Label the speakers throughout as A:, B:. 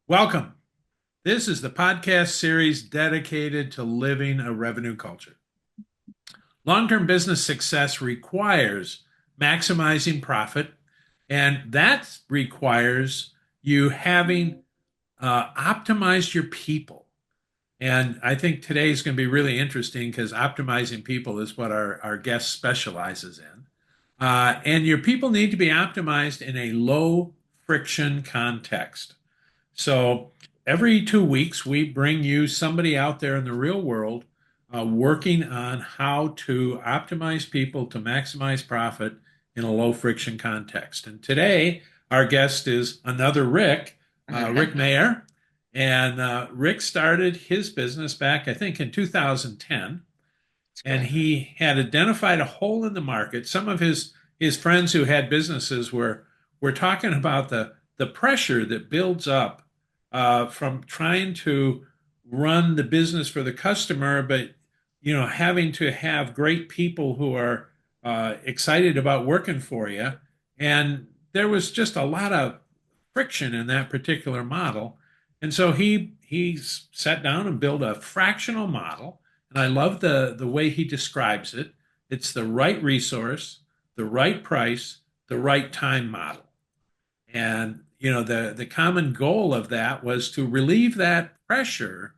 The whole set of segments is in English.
A: Welcome. This is the podcast series dedicated to living a revenue culture. Long term business success requires maximizing profit, and that requires you having optimized your people. And I think today is going to be really interesting because optimizing people is what our guest specializes in. And your people need to be optimized in a low friction context. So every 2 weeks, we bring you somebody out there in the real world working on how to optimize people to maximize profit in a low friction context. And today, our guest is another Rick, Rick Maher. And Rick started his business back, I think, in 2010. And
B: Correct.
A: he had identified a hole in the market. Some of his friends who had businesses were talking about the pressure that builds up from trying to run the business for the customer, but having to have great people who are excited about working for you. And there was just a lot of friction in that particular model. And so he sat down and built a fractional model. And I love the way he describes it. It's the right resource, the right price, the right time model. And the common goal of that was to relieve that pressure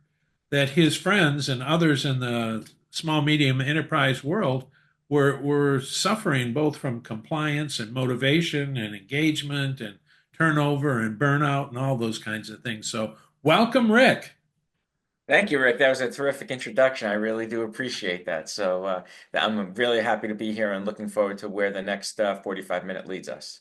A: that his friends and others in the small medium enterprise world were suffering both from compliance and motivation and engagement and turnover and burnout and all those kinds of things. So welcome, Rick.
B: Thank you, Rick. That was a terrific introduction. I really do appreciate that. I'm really happy to be here and looking forward to where the next 45 minute leads us.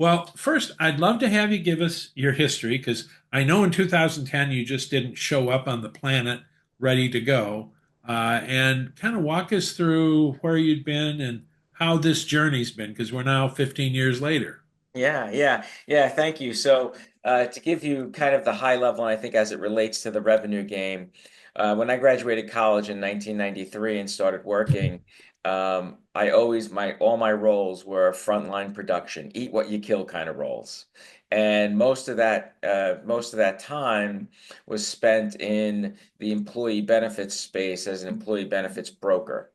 A: Well, first, I'd love to have you give us your history because I know in 2010 you just didn't show up on the planet ready to go, and kind of walk us through where you'd been and how this journey's been because we're now 15 years later.
B: Yeah. Thank you. To give you kind of the high level, and I think as it relates to the revenue game, when I graduated college in 1993 and started working, I always my all my roles were frontline production, eat what you kill kind of roles, and most of that time was spent in the employee benefits space as an employee benefits broker.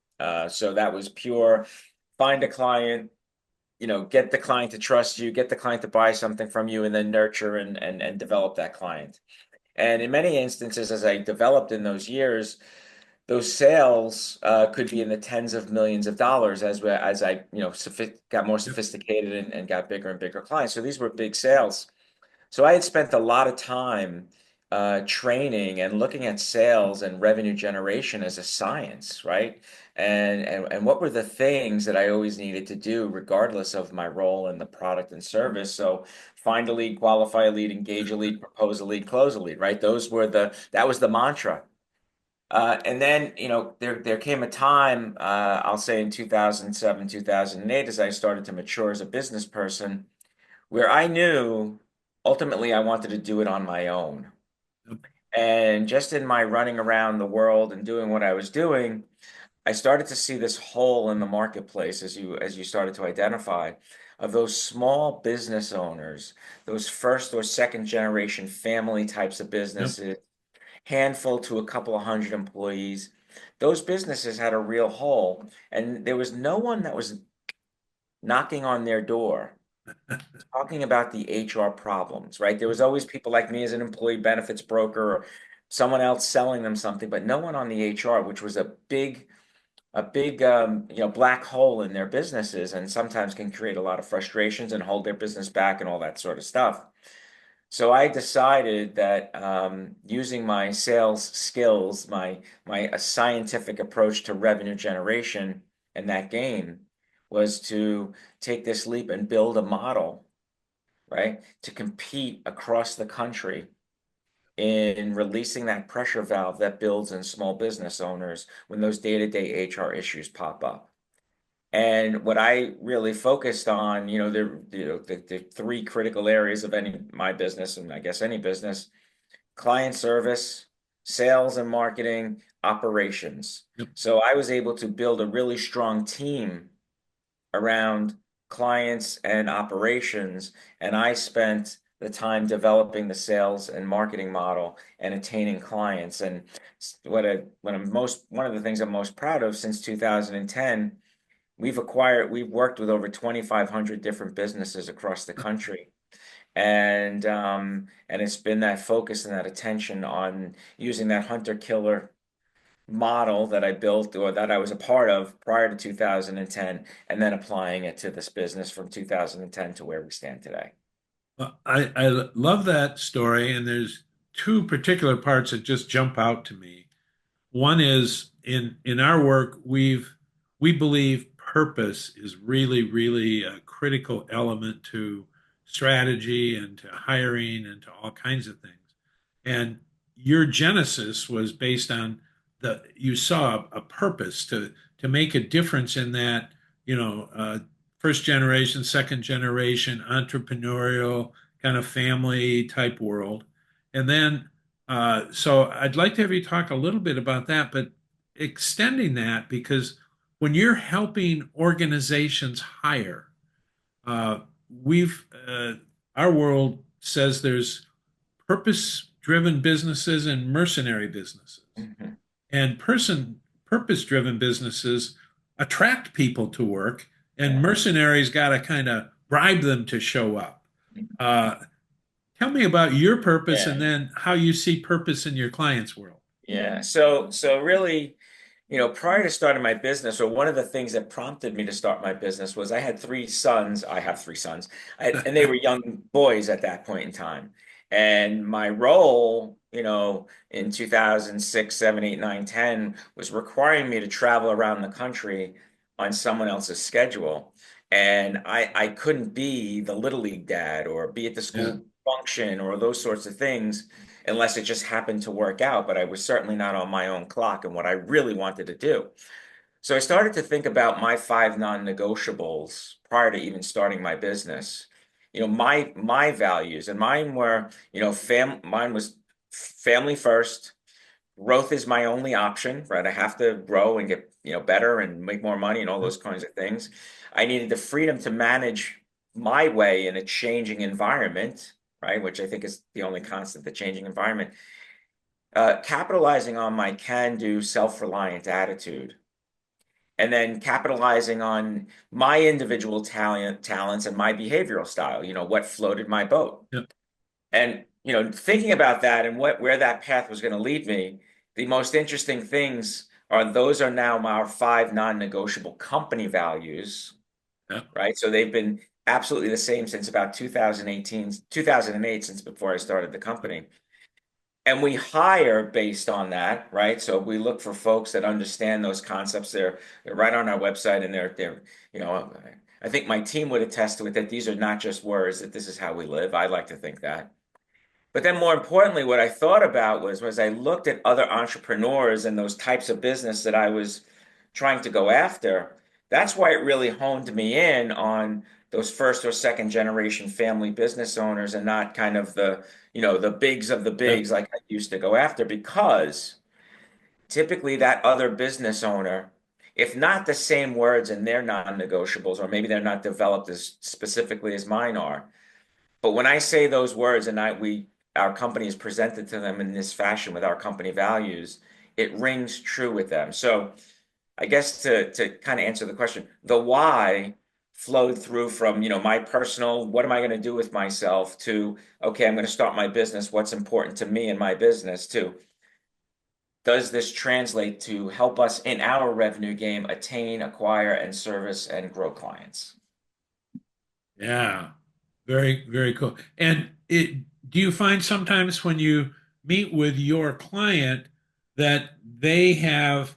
B: So that was pure find a client, get the client to trust you, get the client to buy something from you, and then nurture and develop that client. And in many instances, as I developed in those years, those sales could be in the tens of millions of dollars as I got more
A: Yep.
B: sophisticated and got bigger and bigger clients. So these were big sales. So I had spent a lot of time training and looking at sales and revenue generation as a science, right? And what were the things that I always needed to do, regardless of my role in the product and service? So find a lead, qualify a lead, engage a lead, propose a lead, close a lead, right? That was the mantra. And then, there came a time, I'll say in 2007, 2008, as I started to mature as a business person, where I knew ultimately I wanted to do it on my own.
A: Yep.
B: And just in my running around the world and doing what I was doing, I started to see this hole in the marketplace as you started to identify of those small business owners, those first or second generation family types of
A: Yep.
B: businesses, handful to a couple of hundred employees. Those businesses had a real hole, and there was no one that was knocking on their door talking about the HR problems, right? There was always people like me as an employee benefits broker or someone else selling them something, but no one on the HR, which was a big black hole in their businesses and sometimes can create a lot of frustrations and hold their business back and all that sort of stuff. So I decided that using my sales skills, my scientific approach to revenue generation and that game was to take this leap and build a model, right, to compete across the country in releasing that pressure valve that builds in small business owners when those day-to-day HR issues pop up. And what I really focused on, the three critical areas of any my business, and I guess any business: client service, sales and marketing, operations.
A: Yep.
B: So I was able to build a really strong team around clients and operations. And I spent the time developing the sales and marketing model and attaining clients. And one of the things I'm most proud of since 2010, we've worked with over 2,500 different businesses across the country. And it's been that focus and that attention on using that hunter killer model that I built or that I was a part of prior to 2010, and then applying it to this business from 2010 to where we stand today.
A: I love that story, and there's two particular parts that just jump out to me. One is in our work, we believe purpose is really a critical element to strategy and to hiring and to all kinds of things. And your genesis was based on the you saw a purpose to make a difference in that, first generation, second generation, entrepreneurial kind of family type world. And then so I'd like to have you talk a little bit about that, but extending that because when you're helping organizations hire, uh, we've our world says there's purpose-driven businesses and mercenary businesses,
B: Mhm.
A: and purpose-driven businesses attract people to work, and
B: Yeah.
A: mercenaries got to kind of bribe them to show up. Uh, Tell me about your purpose and
B: Yeah.
A: then how you see purpose in your client's world.
B: Yeah. So really, prior to starting my business, or one of the things that prompted me to start my business was I had three sons. I have three sons, and they were young boys at that point in time. And my role, in 2006, 7, 8, 9, 10, was requiring me to travel around the country on someone else's schedule. And I couldn't be the little league dad or be at the
A: Yeah.
B: school function or those sorts of things unless it just happened to work out. But I was certainly not on my own clock and what I really wanted to do. So I started to think about my five non-negotiables prior to even starting my business. My values, and mine were, mine was family first. Growth is my only option, right? I have to grow and get, better and make more money and all those kinds of things. I needed the freedom to manage my way in a changing environment, right? Which I think is the only constant, the changing environment. Capitalizing on my can-do, self-reliant attitude, and then capitalizing on my individual talents and my behavioral style, what floated my boat.
A: Yeah.
B: And thinking about that and where that path was going to lead me, the most interesting things are those are now our five non-negotiable company values,
A: Yeah.
B: right? So they've been absolutely the same since about 2018, 2008, since before I started the company. And we hire based on that, right? So we look for folks that understand those concepts. They're right on our website, and you know, I think my team would attest to it that these are not just words, that this is how we live. I like to think that. But then more importantly, what I thought about was I looked at other entrepreneurs and those types of business that I was trying to go after. That's why it really honed me in on those first or second generation family business owners and not kind of the bigs of the
A: Yeah.
B: bigs like I used to go after, because typically that other business owner, if not the same words in their non-negotiables, or maybe they're not developed as specifically as mine are, but when I say those words and our company is presented to them in this fashion with our company values, it rings true with them. So I guess to kind of answer the question, the why flowed through from, my personal, what am I going to do with myself, to, okay, I'm going to start my business. What's important to me in my business, to, does this translate to help us in our revenue game attain, acquire, and service and grow clients?
A: Yeah. Very cool. And do you find sometimes when you meet with your client that they have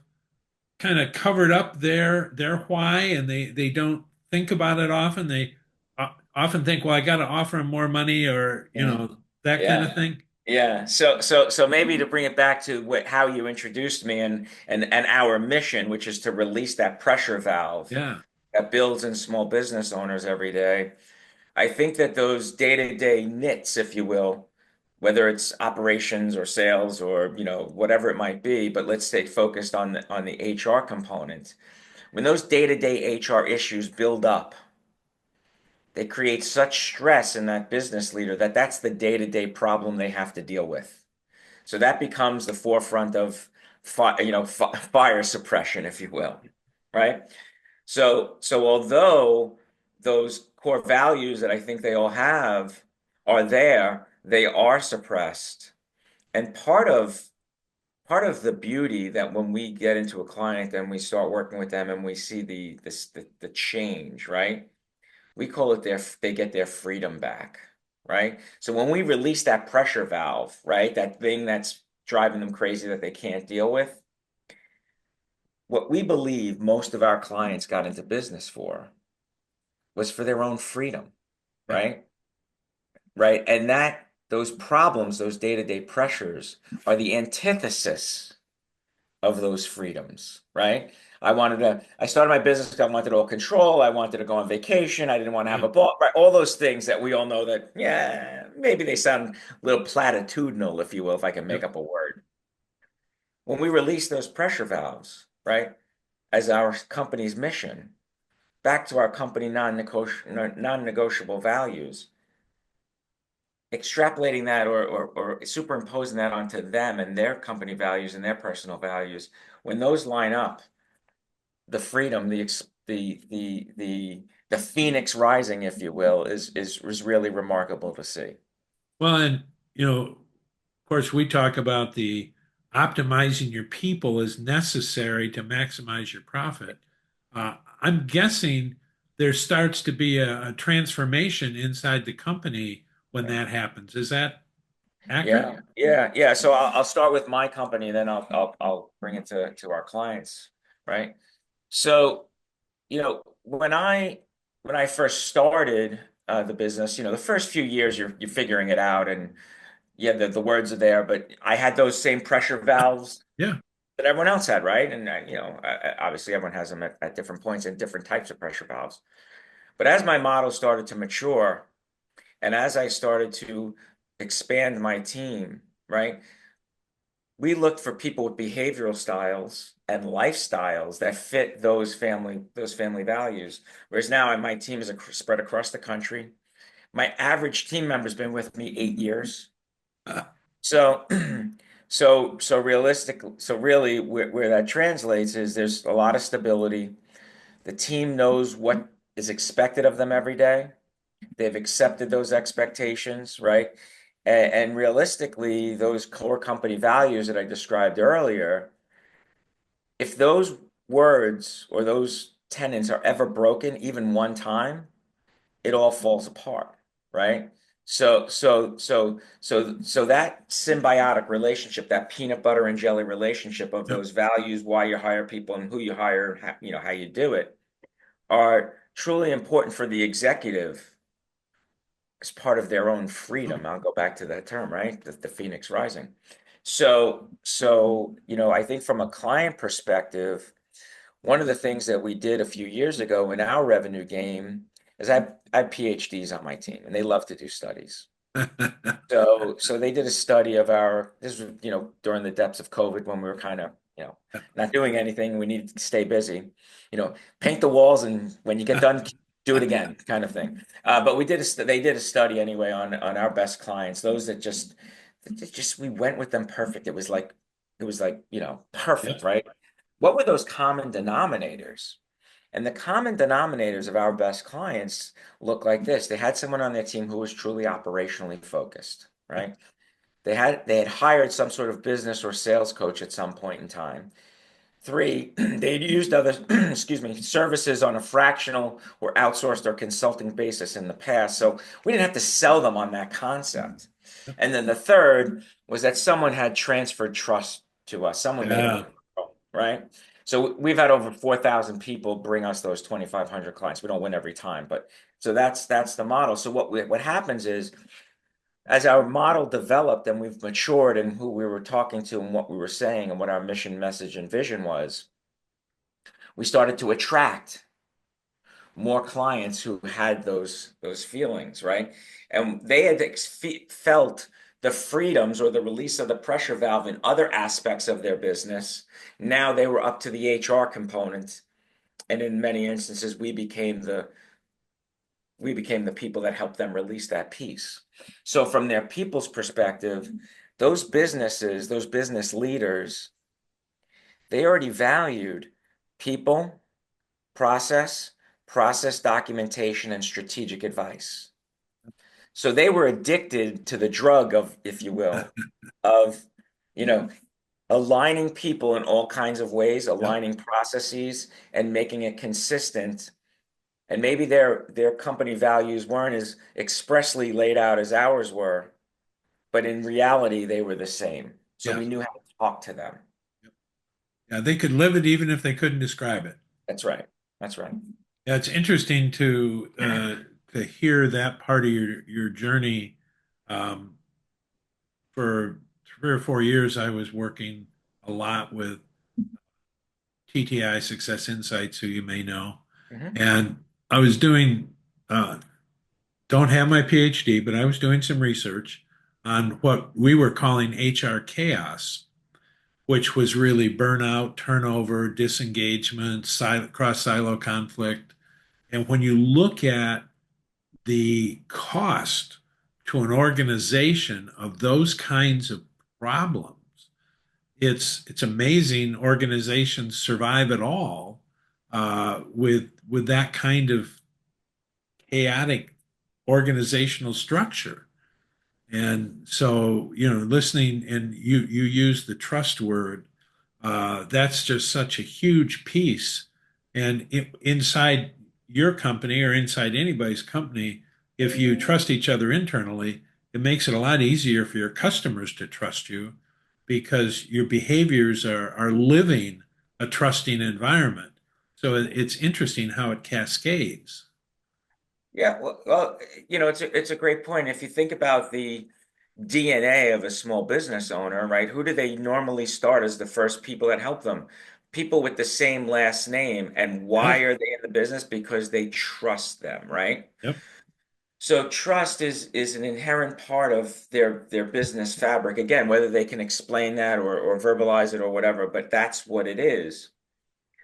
A: kind of covered up their why and they don't think about it often? They often think, well, I got to offer them more money or,
B: Yeah.
A: that kind
B: Yeah.
A: of thing.
B: Yeah. So maybe to bring it back to how you introduced me and our mission, which is to release that pressure valve
A: Yeah.
B: that builds in small business owners every day. I think that those day-to-day nits, if you will, whether it's operations or sales or whatever it might be, but let's stay focused on the HR component. When those day-to-day HR issues build up, they create such stress in that business leader that that's the day-to-day problem they have to deal with. So that becomes the forefront of fire suppression, if you will, right? So although those core values that I think they all have are there, they are suppressed. And part of the beauty that when we get into a client and we start working with them and we see the change, right? We call it they get their freedom back, right? So when we release that pressure valve, right, that thing that's driving them crazy that they can't deal with, what we believe most of our clients got into business for was for their own freedom,
A: Yeah.
B: right? Right. And that those problems, those day-to-day pressures are the antithesis of those freedoms, right? I started my business because I wanted all control. I wanted to go on vacation. I didn't want to have
A: Yeah.
B: a boss, right? All those things that we all know that, yeah, maybe they sound a little platitudinal, if you will, if I can make
A: Yep.
B: up a word. When we release those pressure valves, right, as our company's mission, back to our company non-negotiable values, extrapolating that or superimposing that onto them and their company values and their personal values, when those line up, the freedom, the phoenix rising, if you will, is really remarkable to see.
A: Well, and of course, we talk about the optimizing your people is necessary to maximize your profit. I'm guessing there starts to be a transformation inside the company when
B: Yeah,
A: that happens. Is that accurate?
B: yeah. So I'll start with my company, and then I'll bring it to our clients, right? So when I first started the business, the first few years you're figuring it out, and yeah, the words are there, but I had those same pressure valves
A: Yeah.
B: that everyone else had, right? And obviously everyone has them at different points and different types of pressure valves. But as my model started to mature, and as I started to expand my team, right, we looked for people with behavioral styles and lifestyles that fit those family values. Whereas now my team is spread across the country. My average team member's been with me 8 years.
A: Uh,
B: So, so really, where that translates is there's a lot of stability. The team knows what is expected of them every day. They've accepted those expectations, right? And realistically, those core company values that I described earlier, if those words or those tenets are ever broken, even one time, it all falls apart, right? So that symbiotic relationship, that peanut butter and jelly relationship of
A: yep.
B: those values, why you hire people and who you hire, how you do it, are truly important for the executive as part of their own freedom. I'll go back to that term, right? The Phoenix rising. So I think from a client perspective, one of the things that we did a few years ago in our revenue game is I had PhDs on my team and they love to do studies. So they did a study of this was, during the depths of COVID when we were kind of, not doing anything. We needed to stay busy, paint the walls and when you get done, do it again kind of thing. But they did a study anyway on our best clients, those that just we went with them perfect. It was like,
A: Yeah.
B: perfect, right? What were those common denominators? And the common denominators of our best clients look like this. They had someone on their team who was truly operationally focused, right? They had hired some sort of business or sales coach at some point in time. Three, they'd used other, excuse me, services on a fractional or outsourced or consulting basis in the past. So we didn't have to sell them on that concept. And then the third was that someone had transferred trust to us. Someone made a
A: Yeah.
B: referral, right? So we've had over 4,000 people bring us those 2,500 clients. We don't win every time, but so that's the model. So what happens is as our model developed and we've matured and who we were talking to and what we were saying and what our mission, message, and vision was, we started to attract more clients who had those feelings, right? And they had felt the freedoms or the release of the pressure valve in other aspects of their business. Now they were up to the HR component, and in many instances, we became we became the people that helped them release that piece. So from their people's perspective, those businesses, those business leaders, they already valued people, process, process documentation, and strategic advice. So they were addicted to the drug of, if you will, of, you know, aligning people in all kinds of ways,
A: Yep.
B: aligning processes and making it consistent. And maybe their company values weren't as expressly laid out as ours were, but in reality, they were the same. So we
A: Yes.
B: knew how to talk to them.
A: Yeah, they could live it even if they couldn't describe it.
B: That's right. That's right.
A: Yeah, it's interesting to hear that part of your journey. Um, for 3 or 4 years, I was working a lot with TTI Success Insights, who you may know,
B: Hmm.
A: and I was doing don't have my PhD, but I was doing some research on what we were calling HR chaos, which was really burnout, turnover, disengagement, cross silo conflict. And when you look at the cost to an organization of those kinds of problems, it's amazing organizations survive at all with that kind of chaotic organizational structure. And so, listening, and you use the trust word. That's just such a huge piece. And inside your company or inside anybody's company, if you trust each other internally, it makes it a lot easier for your customers to trust you because your behaviors are living a trusting environment. So it's interesting how it cascades.
B: Yeah, well, it's a great point. If you think about the DNA of a small business owner, right? Who do they normally start as the first people that help them? People with the same last name. And why
A: Yes.
B: are they in the business? Because they trust them, right?
A: Yep.
B: So trust is an inherent part of their business fabric. Again, whether they can explain that or verbalize it or whatever, but that's what it is.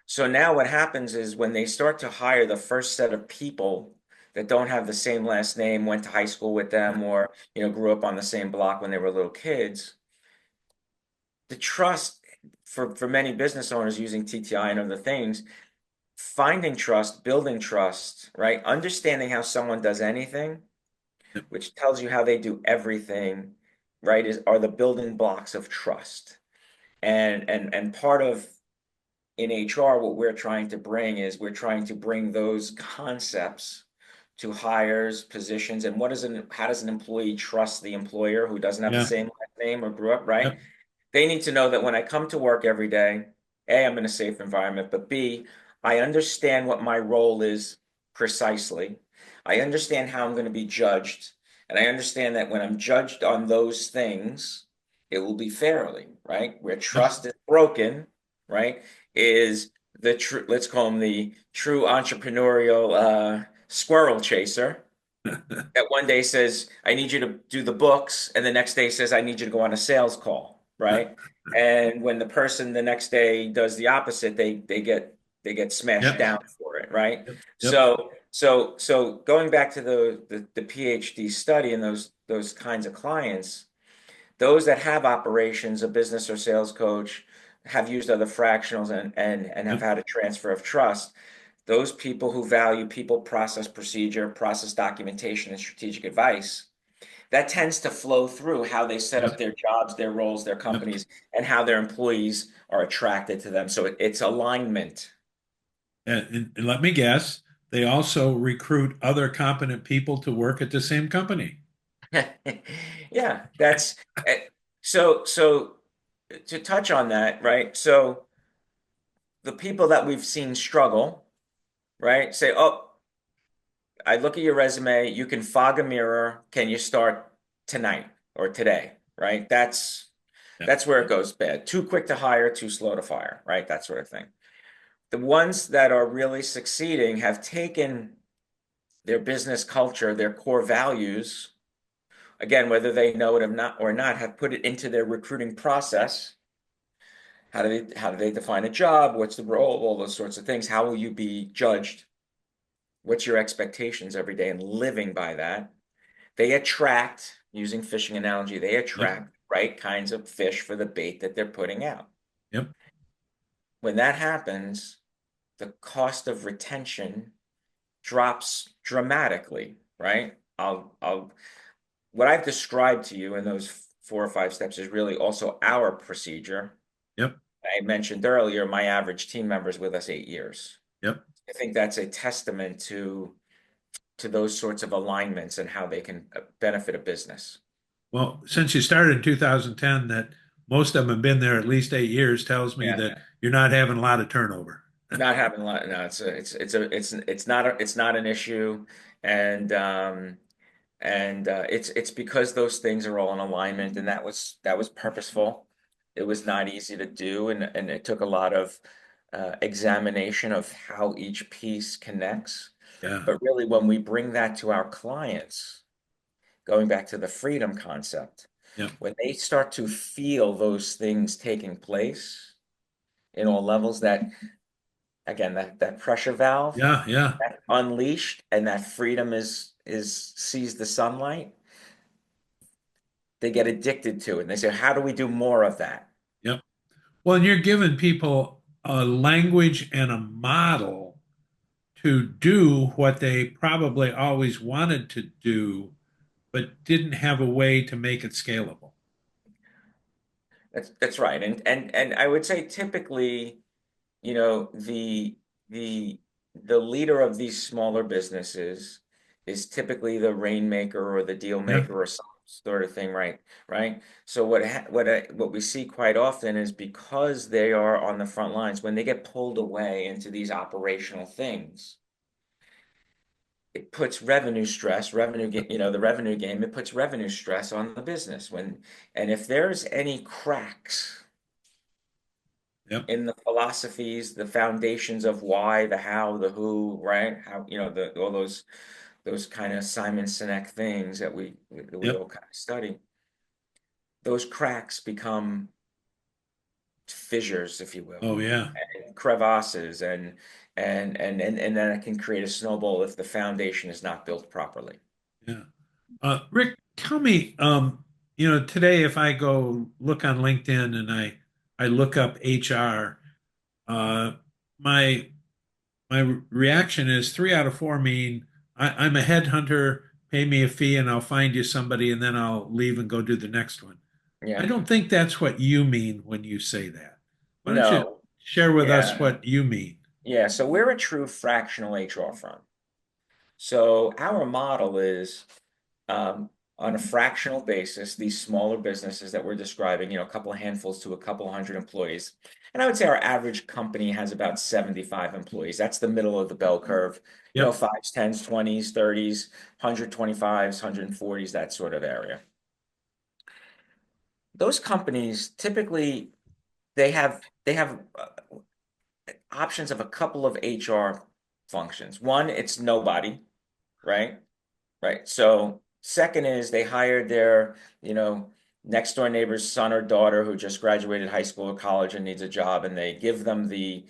B: So now what happens is when they start to hire the first set of people that don't have the same last name, went to high school with them, or grew up on the same block when they were little kids, the trust for many business owners using TTI and other things, finding trust, building trust, right? Understanding how someone does anything,
A: Yep.
B: which tells you how they do everything, right, are the building blocks of trust. And part of in HR, what we're trying to bring is we're trying to bring those concepts to hires, positions, and how does an employee trust the employer who doesn't have the
A: Yeah.
B: same last name or grew up, right?
A: Yep.
B: They need to know that when I come to work every day, A, I'm in a safe environment, but B, I understand what my role is precisely. I understand how I'm going to be judged. And I understand that when I'm judged on those things, it will be fairly, right? Where
A: Yep.
B: trust is broken, right, is the true, let's call him the true entrepreneurial squirrel chaser that one day says, I need you to do the books, and the next day says, I need you to go on a sales call, right? And when the person the next day does the opposite, they get smashed
A: Yep.
B: down for it, right?
A: Yep. Yep.
B: So going back to the PhD study and those kinds of clients, those that have operations, a business or sales coach, have used other fractionals and have
A: Yep.
B: had a transfer of trust, those people who value people, process, procedure, process documentation, and strategic advice, that tends to flow through how they set
A: Yes.
B: up their jobs, their roles, their
A: Yep.
B: companies, and how their employees are attracted to them. So it's alignment.
A: And let me guess, they also recruit other competent people to work at the same company.
B: Yeah, that's eh, so to touch on that, right? So the people that we've seen struggle, right? Say, oh, I look at your resume, you can fog a mirror. Can you start tonight or today? Right?
A: Yep.
B: That's where it goes bad. Too quick to hire, too slow to fire, right? That sort of thing. The ones that are really succeeding have taken their business culture, their core values, again, whether they know it or not, have put it into their recruiting process. How do they define a job? What's the role? All those sorts of things. How will you be judged? what's your expectations every day, and living by that, they attract, using fishing analogy, they
A: Yep.
B: attract the right kinds of fish for the bait that they're putting out.
A: Yep.
B: When that happens, the cost of retention drops dramatically, right? What I've described to you in those 4 or 5 steps is really also our procedure.
A: Yep.
B: I mentioned earlier, my average team member is with us 8 years.
A: Yep.
B: I think that's a testament to those sorts of alignments and how they can benefit a business.
A: Well, since you started in 2010, that most of them have been there at least 8 years tells me
B: Yeah,
A: that you're not having a lot of turnover.
B: not having a lot. No, it's not an issue, and it's because those things are all in alignment, and that was purposeful. It was not easy to do, and it took a lot of examination of how each piece connects.
A: Yeah.
B: But really, when we bring that to our clients, going back to the freedom concept,
A: Yep.
B: when they start to feel those things taking place in all levels, that again, that pressure valve
A: Yeah. Yeah.
B: that unleashed and that freedom is sees the sunlight, they get addicted to it. And they say, how do we do more of that?
A: Yep. Well, and you're giving people a language and a model to do what they probably always wanted to do, but didn't have a way to make it scalable.
B: That's right. And I would say typically, you know, the the leader of these smaller businesses is typically the rainmaker or the deal
A: Yeah.
B: maker or some sort of thing, right? Right. So what we see quite often is because they are on the front lines, when they get pulled away into these operational things, it puts revenue stress, the revenue game, it puts revenue stress on the business and if there's any cracks
A: Yep.
B: in the philosophies, the foundations of why, the how, the who, right? How, all those kind of Simon Sinek things that we
A: Yep.
B: all kind of study. Those cracks become fissures, if you will,
A: Oh, yeah.
B: and crevasses, and then it can create a snowball if the foundation is not built properly.
A: Yeah. Rick, tell me, today if I go look on LinkedIn and I look up HR, uh, my my reaction is 3 out of 4 mean I'm a headhunter, pay me a fee and I'll find you somebody and then I'll leave and go do the next one. I
B: Yeah.
A: don't think that's what you mean when you say that. Why don't you
B: No.
A: share with us
B: Yeah.
A: what you mean?
B: Yeah. So we're a true fractional HR firm. So our model is on a fractional basis, these smaller businesses that we're describing, a couple of handfuls to a couple hundred employees. And I would say our average company has about 75 employees. That's the middle of the bell curve,
A: Yep.
B: fives, tens, 20s, 30s, 125s, 140s, that sort of area. Those companies typically they have options of a couple of HR functions. One, it's nobody, right? Right. So second is they hired their, next door neighbor's son or daughter who just graduated high school or college and needs a job, and they give them the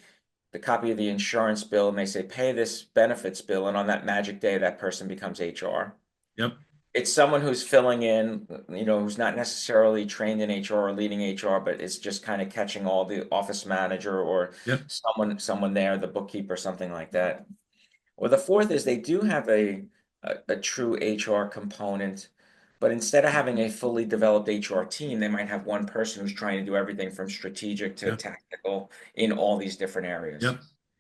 B: copy of the insurance bill and they say, pay this benefits bill, and on that magic day, that person becomes HR.
A: Yep.
B: It's someone who's filling in, who's not necessarily trained in HR or leading HR, but is just kind of catching all the office manager or
A: Yep.
B: someone there, the bookkeeper, something like that. Or the fourth is they do have a true HR component, but instead of having a fully developed HR team, they might have one person who's trying to do everything from strategic to
A: Yep.
B: tactical in all these different areas.
A: Yep.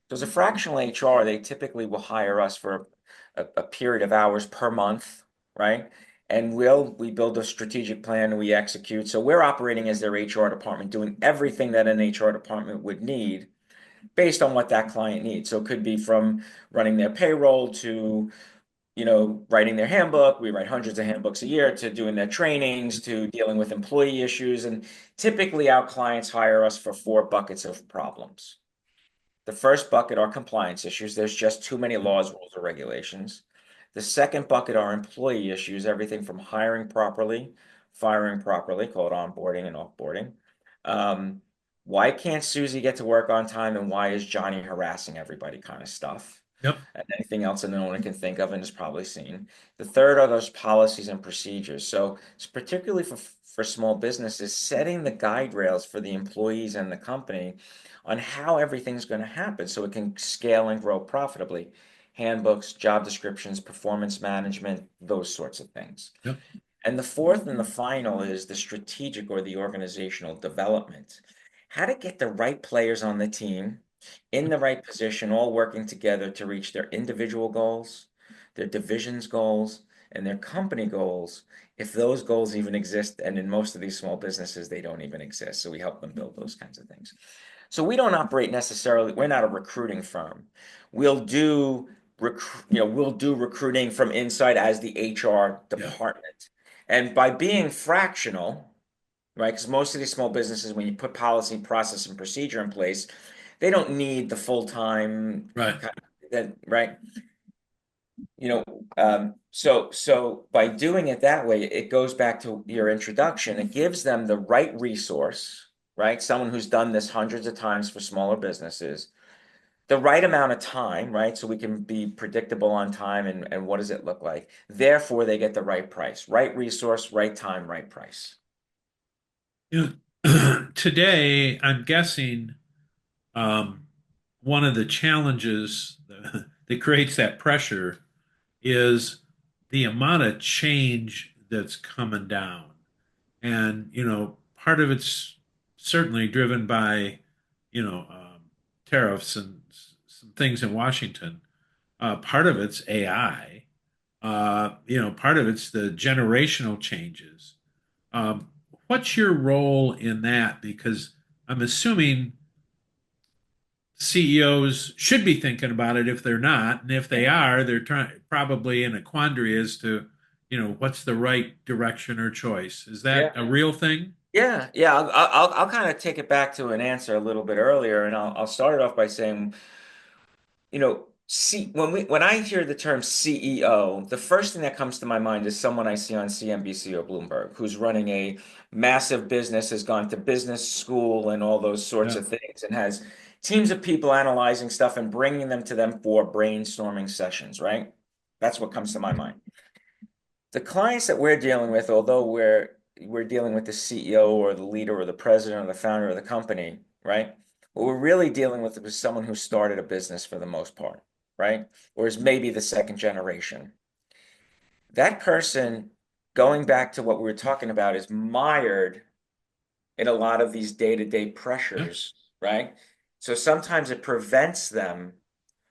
B: So as a fractional HR, they typically will hire us for a period of hours per month, right? And we build a strategic plan and we execute. So we're operating as their HR department, doing everything that an HR department would need based on what that client needs. So it could be from running their payroll to, writing their handbook. We write hundreds of handbooks a year, to doing their trainings, to dealing with employee issues. And typically our clients hire us for 4 buckets of problems. The first bucket are compliance issues. There's just too many laws, rules, or regulations. The second bucket are employee issues, everything from hiring properly, firing properly, called onboarding and offboarding. Why can't Susie get to work on time, and why is Johnny harassing everybody kind of stuff?
A: Yep.
B: and anything else that no one can think of and has probably seen. The third are those policies and procedures. So it's particularly for small businesses, setting the guide rails for the employees and the company on how everything's going to happen so it can scale and grow profitably. Handbooks, job descriptions, performance management, those sorts of things.
A: Yep.
B: And the fourth and the final is the strategic or the organizational development. How to get the right players on the team in the right position, all working together to reach their individual goals, their division's goals, and their company goals, if those goals even exist. And in most of these small businesses, they don't even exist. So we help them build those kinds of things. So we don't operate necessarily, we're not a recruiting firm. We'll do we'll do recruiting from inside as the HR
A: Yeah.
B: department. And by being fractional, right? Because most of these small businesses, when you put policy, process, and procedure in place, they don't need the full-time
A: Right.
B: kind of, that, right? You know, so by doing it that way, it goes back to your introduction. It gives them the right resource, right? Someone who's done this hundreds of times for smaller businesses, the right amount of time, right? So we can be predictable on time and what does it look like? Therefore, they get the right price, right resource, right time, right price.
A: You know, today, I'm guessing um, one of the challenges that creates that pressure is the amount of change that's coming down. And, part of it's certainly driven by, tariffs and some things in Washington. Part of it's AI. Part of it's the generational changes. What's your role in that? Because I'm assuming CEOs should be thinking about it if they're not, and if they are, they're trying probably in a quandary as to, what's the right direction or choice. Is that
B: Yeah.
A: a real thing?
B: Yeah. I'll kind of take it back to an answer a little bit earlier, and I'll start it off by saying, see, when I hear the term CEO, the first thing that comes to my mind is someone I see on CNBC or Bloomberg who's running a massive business, has gone to business school and all those sorts
A: Yeah.
B: of things, and has teams of people analyzing stuff and bringing them to them for brainstorming sessions, right? That's what comes to my mind. The clients that we're dealing with, although we're dealing with the CEO or the leader or the president or the founder of the company, right? What we're really dealing with is someone who started a business for the most part, right? Or is maybe the second generation. That person, going back to what we were talking about, is mired in a lot of these day-to-day
A: Yeah.
B: pressures, right? So sometimes it prevents them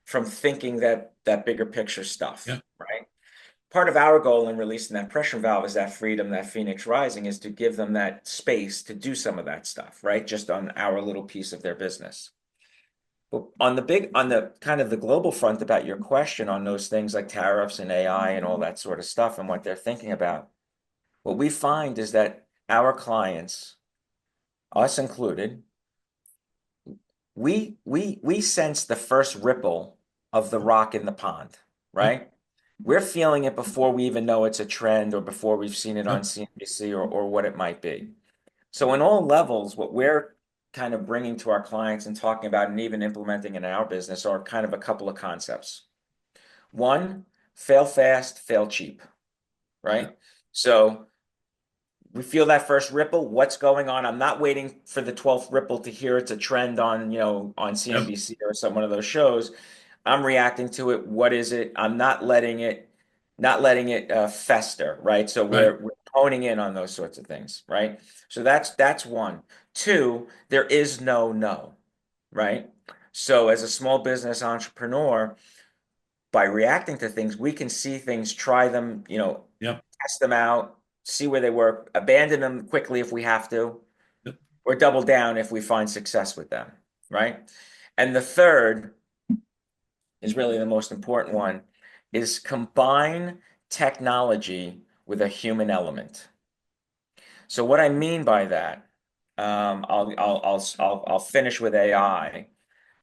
B: from thinking that bigger picture stuff,
A: Yeah.
B: right? Part of our goal in releasing that pressure valve is that freedom, that Phoenix rising, is to give them that space to do some of that stuff, right? Just on our little piece of their business. But on the kind of the global front about your question on those things like tariffs and AI and all that sort of stuff and what they're thinking about, what we find is that our clients, us included, we sense the first ripple of the rock in the pond,
A: Yep.
B: right? We're feeling it before we even know it's a trend or before we've seen it on
A: Yep.
B: CNBC or what it might be. So in all levels, what we're kind of bringing to our clients and talking about and even implementing in our business are kind of a couple of concepts. One, fail fast, fail cheap,
A: Yeah.
B: right? So we feel that first ripple. What's going on? I'm not waiting for the 12th ripple to hear it's a trend on, on
A: Yep.
B: CNBC or some one of those shows. I'm reacting to it. What is it? I'm not letting it fester, right? So
A: Right.
B: we're honing in on those sorts of things, right? So that's one. Two, there is no, right? So as a small business entrepreneur, by reacting to things, we can see things, try them,
A: Yep.
B: test them out, see where they work, abandon them quickly if we have to,
A: Yep.
B: or double down if we find success with them, right? And the third is really the most important one, is combine technology with a human element. So what I mean by that, I'll finish with AI,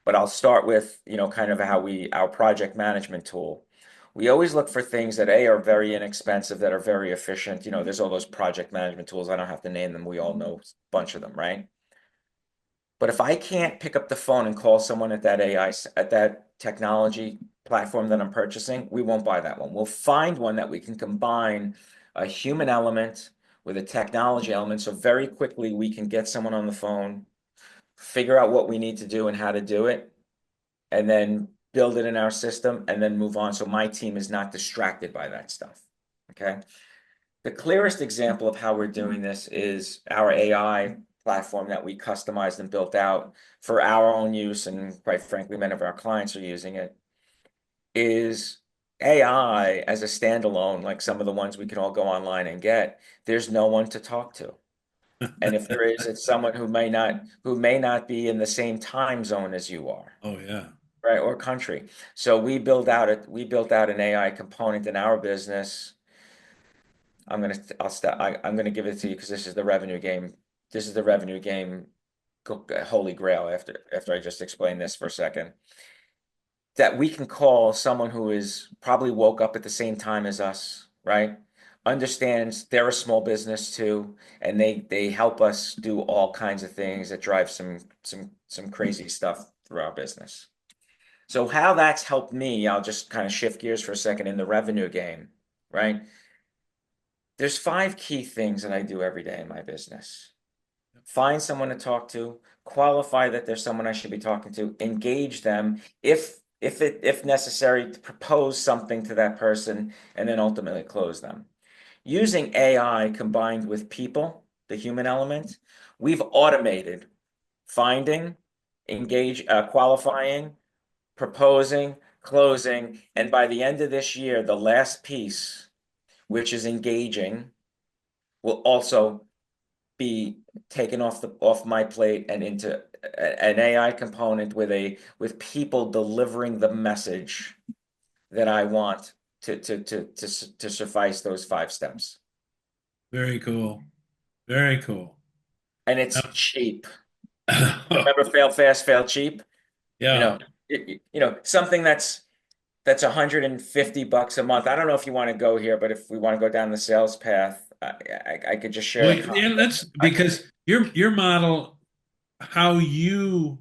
B: but I'll start with, kind of how our project management tool. We always look for things that A, are very inexpensive, that are very efficient. There's all those project management tools. I don't have to name them. We all know a bunch of them, right? But if I can't pick up the phone and call someone at that AI, at that technology platform that I'm purchasing, we won't buy that one. We'll find one that we can combine a human element with a technology element. So very quickly we can get someone on the phone, figure out what we need to do and how to do it, and then build it in our system and then move on. So my team is not distracted by that stuff. Okay. The clearest example of how we're doing this is our AI platform that we customized and built out for our own use. And quite frankly, many of our clients are using it. Is AI as a standalone, like some of the ones we can all go online and get, there's no one to talk to. And if there is, it's someone who may not be in the same time zone as you are,
A: Oh yeah.
B: right? Or country. So we built out an AI component in our business. I'm gonna give it to you because this is the revenue game. This is the revenue game holy grail after I just explained this for a second. That we can call someone who is probably woke up at the same time as us, right? Understands they're a small business too, and they help us do all kinds of things that drive some crazy stuff through our business. So how that's helped me, I'll just kind of shift gears for a second in the revenue game, right? There's 5 key things that I do every day in my business. Find someone to talk to, qualify that there's someone I should be talking to, engage them if necessary to propose something to that person, and then ultimately close them. Using AI combined with people, the human element, we've automated finding, qualifying, proposing, closing, and by the end of this year, the last piece, which is engaging, will also be taken off my plate and into an AI component with people delivering the message that I want to suffice those 5 steps.
A: Very cool. Very cool.
B: And it's cheap. Remember, fail fast, fail cheap. You
A: Yeah.
B: know, something that's $150 a month. I don't know if you want to go here, but if we want to go down the sales path, I could just share
A: Well,
B: a
A: yeah, let's
B: concept.
A: because your model, how you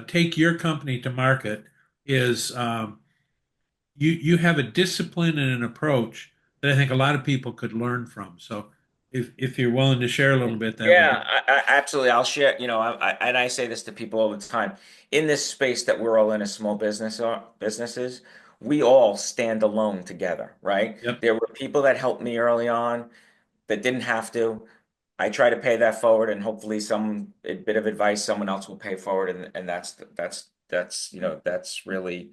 A: take your company to market is you have a discipline and an approach that I think a lot of people could learn from. So if you're willing to share a little bit, that would be
B: Yeah, absolutely. I'll share, and I say this to people all the time. In this space that we're all in as small businesses, we all stand alone together, right?
A: yep.
B: There were people that helped me early on that didn't have to. I try to pay that forward, and hopefully some a bit of advice someone else will pay forward, and that's really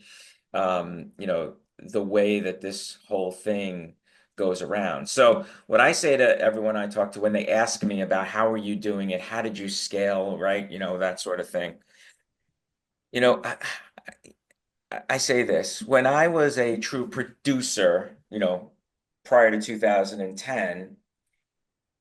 B: the way that this whole thing goes around. So what I say to everyone I talk to when they ask me about how are you doing it, how did you scale, right? That sort of thing. You know, I say this, when I was a true producer, prior to 2010,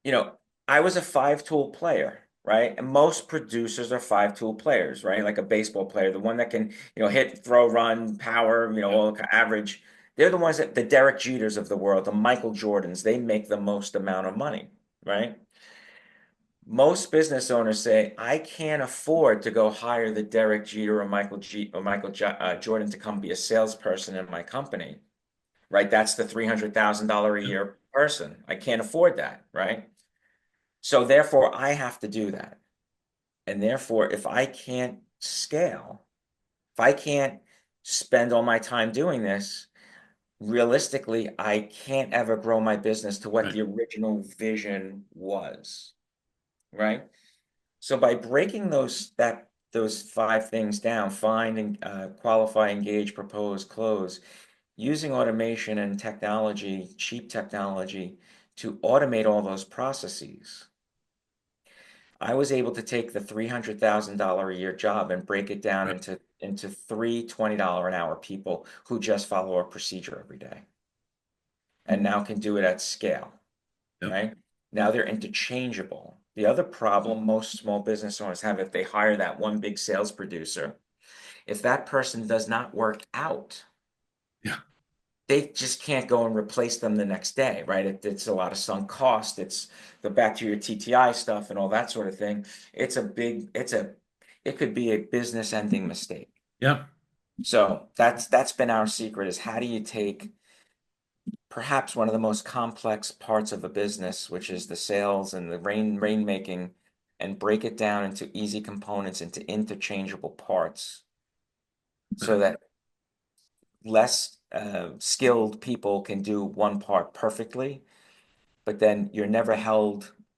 B: you know, I was a 5 tool player, right? And most producers are 5 tool players, right? Like a baseball player, the one that can, hit, throw, run, power,
A: Yep.
B: all average. They're the ones that the Derek Jeters of the world, the Michael Jordans, they make the most amount of money, right? Most business owners say, I can't afford to go hire the Derek Jeter or Jordan to come be a salesperson in my company, right? That's the $300,000 a
A: Yep.
B: year person. I can't afford that, right? So therefore, I have to do that. And therefore, if I can't scale, if I can't spend all my time doing this, realistically, I can't ever grow my business to what
A: Right.
B: the original vision was, right? So by breaking those 5 things down, find and qualify, engage, propose, close, using automation and technology, cheap technology, to automate all those processes, I was able to take the $300,000 a year job and break it down
A: Right.
B: into three $20 an hour people who just follow a procedure every day and now can do it at scale,
A: Yep.
B: right? Now they're interchangeable. The other problem most small business owners have, if they hire that one big sales producer, if that person does not work out,
A: Yeah.
B: they just can't go and replace them the next day, right? It's a lot of sunk cost. It's the back to your TTI stuff and all that sort of thing. It could be a business ending mistake.
A: Yep.
B: So that's been our secret is how do you take perhaps one of the most complex parts of a business, which is the sales and the rainmaking, and break it down into easy components, into interchangeable parts, so that less skilled people can do one part perfectly, but then you're never,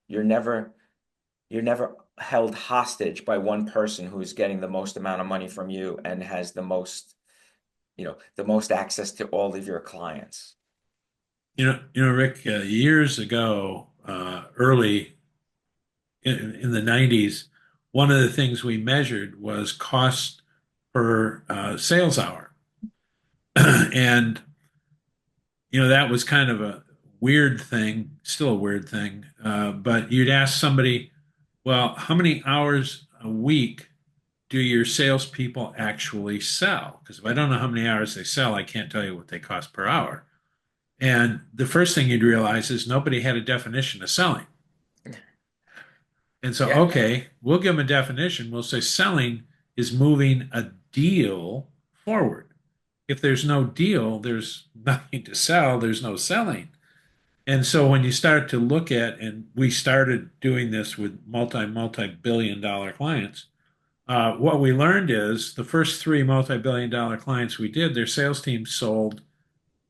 B: you're never held hostage by one person who's getting the most amount of money from you and has the most, the most access to all of your clients.
A: Rick, years ago, early in the 90s, one of the things we measured was cost per sales hour. And, that was kind of a weird thing, still a weird thing. But you'd ask somebody, well, how many hours a week do your salespeople actually sell? Because if I don't know how many hours they sell, I can't tell you what they cost per hour. And the first thing you'd realize is nobody had a definition of selling. And so,
B: Yeah.
A: okay, we'll give them a definition. We'll say selling is moving a deal forward. If there's no deal, there's nothing to sell, there's no selling. And so when you start to look at, and we started doing this with multi billion dollar clients, what we learned is the first three multi billion dollar clients we did, their sales team sold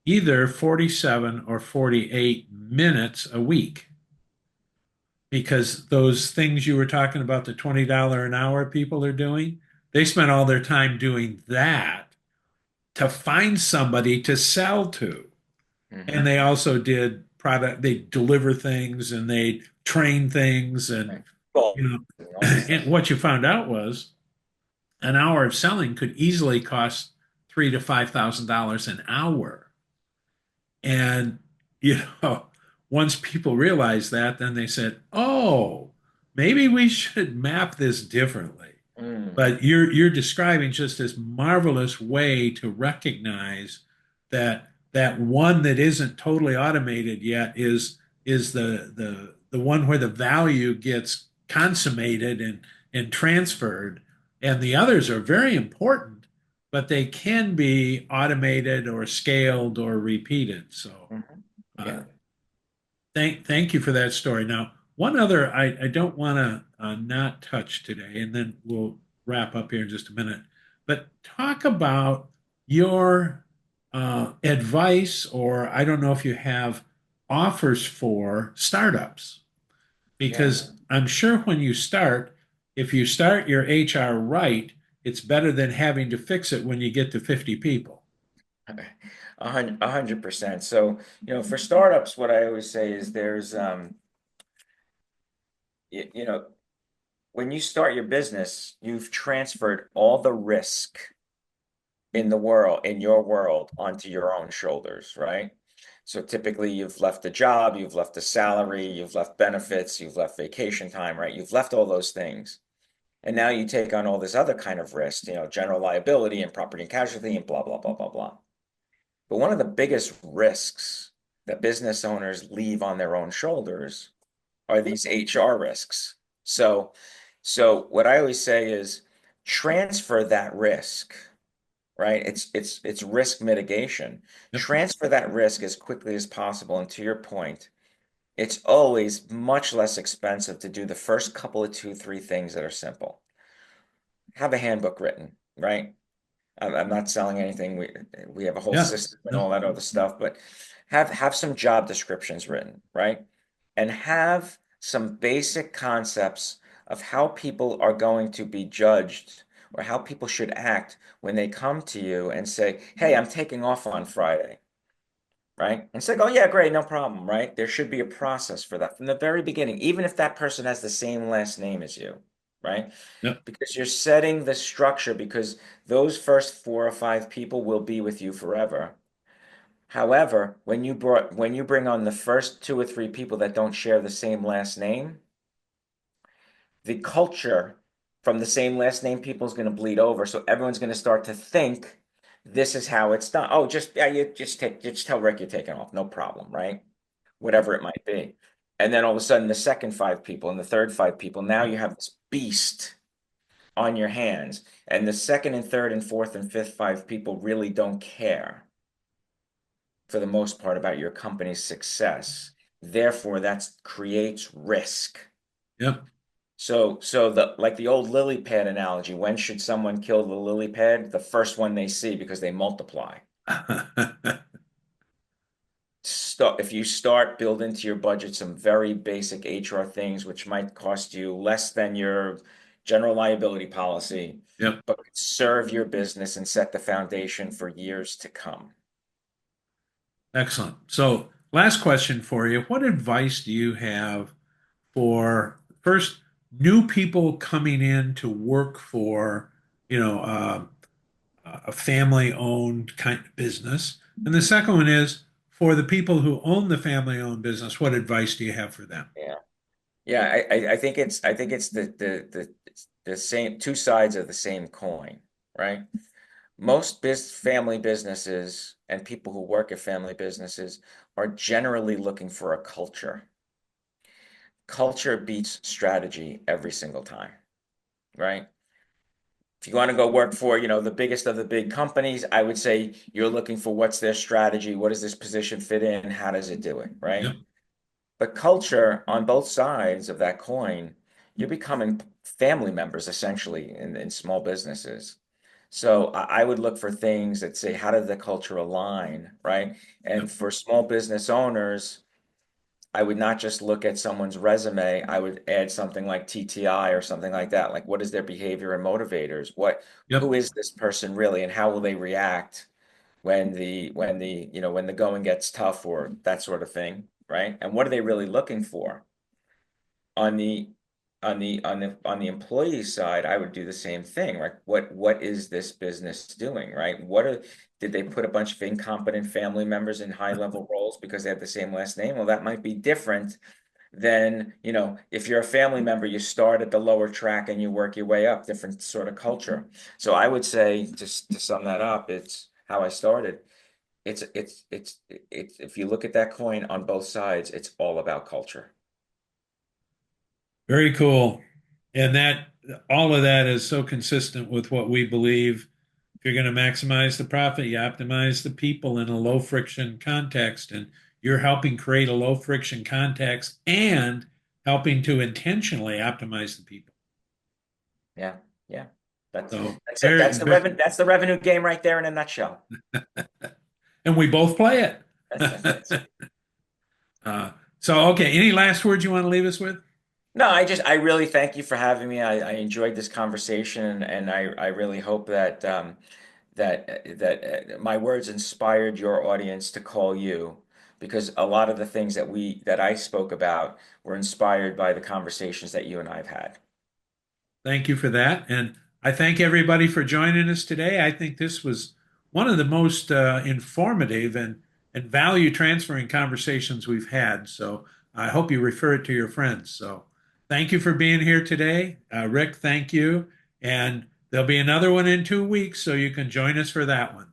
A: either 47 or 48 minutes a week because those things you were talking about, the $20 an hour people are doing, they spent all their time doing that to find somebody to sell to. And
B: Hmm.
A: they also did product, they deliver things and they train things. And,
B: Right. Well,
A: you know,
B: and all this stuff.
A: and what you found out was an hour of selling could easily cost $3,000 to $5,000 an hour. And, you know, once people realized that, then they said, oh, maybe we should map this differently.
B: Mm.
A: But you're describing just this marvelous way to recognize that one that isn't totally automated yet is the one where the value gets consummated and transferred, and the others are very important, but they can be automated or scaled or repeated. So
B: Mhm.
A: uh,
B: Yeah.
A: thank you for that story. Now, one other I don't want to not touch today, and then we'll wrap up here in just a minute. But talk about your advice, or I don't know if you have offers for startups,
B: Yeah.
A: because I'm sure when you start, if you start your HR right, it's better than having to fix it when you get to 50 people.
B: 100%. So, for startups, what I always say is there's, you know, when you start your business, you've transferred all the risk in your world, onto your own shoulders, right? So typically you've left a job, you've left a salary, you've left benefits, you've left vacation time, right? You've left all those things. And now you take on all this other kind of risk, general liability and property and casualty and blah, blah, blah, blah, blah. But one of the biggest risks that business owners leave on their own shoulders are these HR risks. So, so what I always say is transfer that risk, right? It's risk mitigation.
A: Yep.
B: Transfer that risk as quickly as possible. And to your point, it's always much less expensive to do the first couple of two, three things that are simple. Have a handbook written, right? I'm not selling anything. We have a whole
A: Yeah.
B: system and
A: No.
B: all that other stuff, but have some job descriptions written, right? And have some basic concepts of how people are going to be judged or how people should act when they come to you and say, "Hey, I'm taking off on Friday." Right? And say, "Oh yeah, great, no problem," right? There should be a process for that from the very beginning, even if that person has the same last name as you, right?
A: Yep.
B: Because you're setting the structure because those first four or five people will be with you forever. However, when you bring on the first two or three people that don't share the same last name, the culture from the same last name people is going to bleed over. So everyone's going to start to think this is how it's done. Oh, just yeah, just tell Rick you're taking off, no problem, right? Whatever it might be. And then all of a sudden, the second five people and the third five people, now
A: Yep.
B: you have this beast on your hands. And the second and third and fourth and fifth five people really don't care for the most part about your company's success. Therefore, that creates risk.
A: Yep.
B: So the like the old lily pad analogy, when should someone kill the lily pad? The first one they see because they multiply. If you start build into your budget some very basic HR things, which might cost you less than your general liability policy,
A: Yep.
B: but could serve your business and set the foundation for years to come.
A: Excellent. So, last question for you. What advice do you have for first new people coming in to work for, you know, a family-owned kind of business? And the second one is for the people who own the family-owned business, what advice do you have for them?
B: Yeah. Yeah, I think it's the same two sides of the same coin, right? Most family businesses and people who work at family businesses are generally looking for a culture. Culture beats strategy every single time, right? If you want to go work for, the biggest of the big companies, I would say you're looking for what's their strategy, what does this position fit in, how does it do it, right?
A: Yep.
B: But culture on both sides of that coin, you're becoming family members essentially in small businesses. So I would look for things that say, how did the culture align, right?
A: Yep.
B: And for small business owners, I would not just look at someone's resume. I would add something like TTI or something like that. Like, what is their behavior and motivators? Who
A: Yep.
B: is this person really, and how will they react when the going gets tough or that sort of thing, right? And what are they really looking for? On the on the employee side, I would do the same thing, right? What is this business doing, right? Did they put a bunch of incompetent family members in high level roles because they have the same last name? Well, that might be different than, if you're a family member, you start at the lower track and you work your way up, different sort of culture. So I would say, just to sum that up, it's how I started. It's if you look at that coin on both sides, it's all about culture.
A: Very cool. And that all of that is so consistent with what we believe. If you're going to maximize the profit, you optimize the people in a low friction context, and you're helping create a low friction context and helping to intentionally optimize the people.
B: Yeah, yeah. That's
A: So
B: that's it.
A: very,
B: That's the revenue game right there in a nutshell.
A: and we both play it.
B: That's it.
A: So, okay, any last words you want to leave us with?
B: No, I really thank you for having me. I enjoyed this conversation, and I really hope that my words inspired your audience to call you, because a lot of the things that I spoke about were inspired by the conversations that you and I've had.
A: Thank you for that. And I thank everybody for joining us today. I think this was one of the most informative and value transferring conversations we've had. So I hope you refer it to your friends. So thank you for being here today. Rick, thank you. And there'll be another one in 2 weeks, so you can join us for that one.